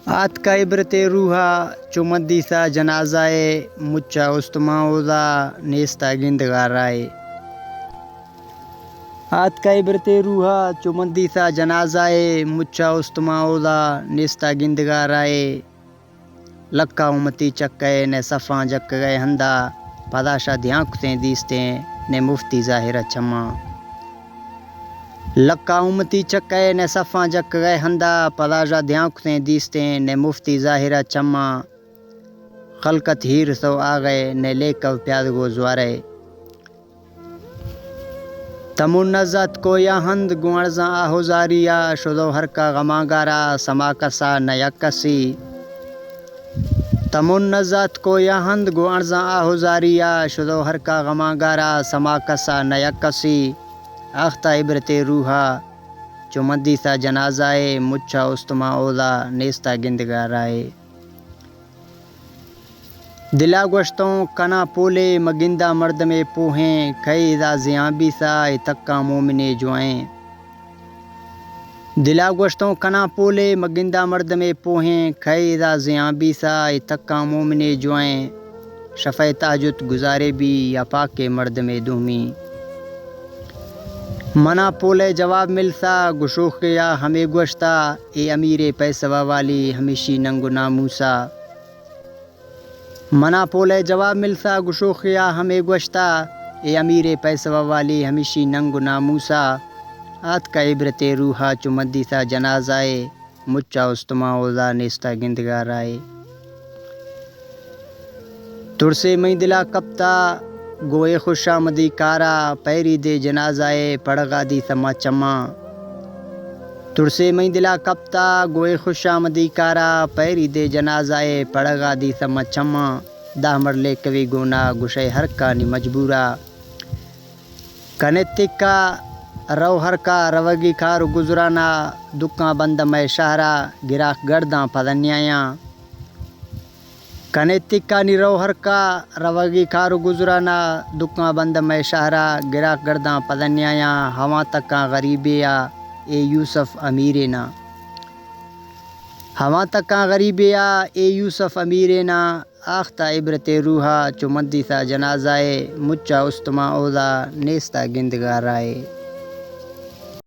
آت کا عبرت روحا چمدی سا جنازائے مچا استما اوزا نیستا گندگارائے آت کا عبرت روحا چمدی سا جنازائے مچا استما اوزا نیستا گندگارائے لکا امتی چکے نے صفاں جک گئے ہندا پاداشا دھیان کتیں دیستیں نے مفتی ظاہرہ چما لکا امتی چکے نے صفاں جک گئے ہندا پاداشا دھیان کتیں دیستیں نے مفتی ظاہرہ چما خلقت ہیر سو آگئے نے لے کو پیاد گو زوارے تمون نزت کو یا ہند گوارزاں آہوزاریا شدو ہر کا غماگارا سما کسا نیا کسی تمون نزت کو یا ہند گوارزاں آہوزاریا شدو ہر کا غماگارا سما کسا نیا کسی آختہ عبرت روحا چمدی سا جنازائے مچا استما اولا نیستا گندگارائے دلا گوشتوں کنا پولے مگندہ مرد میں پوہیں کئی دا زیاں بھی سا تکا مومنے جوائیں دلا گوشتوں کنا پولے مگندہ مرد میں پوہیں کئی دا زیاں بھی سا تکا مومنے جوائیں شفع تہجد گزارے بھی یا پاک مرد میں دومی منا پولے جواب ملسا گشوخ یا ہمیں گوشتا اے امیر پیسوا والی ہمیشی ننگو ناموسا منا پولے جواب ملسا گشوخ یا ہمیں گوشتا اے امیر پیسوا والی ہمیشی ننگو ناموسا آت کا عبرت روحا چمدی سا جنازائے مچا استما اوزا نیستا گندگارائے ترسے میں دلا کپتا گوئے خوش آمدی کارا پیری دے جنازائے پڑگا دی سما چما ترسے میں دلا کپتا گوئے خوش آمدی کارا پیری دے جنازائے پڑگا دی سما چما دامر لے کوی گونا گشے ہر کانی مجبورا کنتکا رو ہر کا روگی کارو گزرانا دکاں بند میں شہرا گراک گرداں پدنیاں کنتکا نی رو ہر کا روگی کارو گزرانا دکاں بند میں شہرا گراک گرداں پدنیاں ہوا تکاں غریبیا اے یوسف امیرینا ہوا تکاں غریبیا اے یوسف امیرینا آختہ عبرت روحا چمدی سا جنازائے مچا استما اوزا نیستا گندگارائے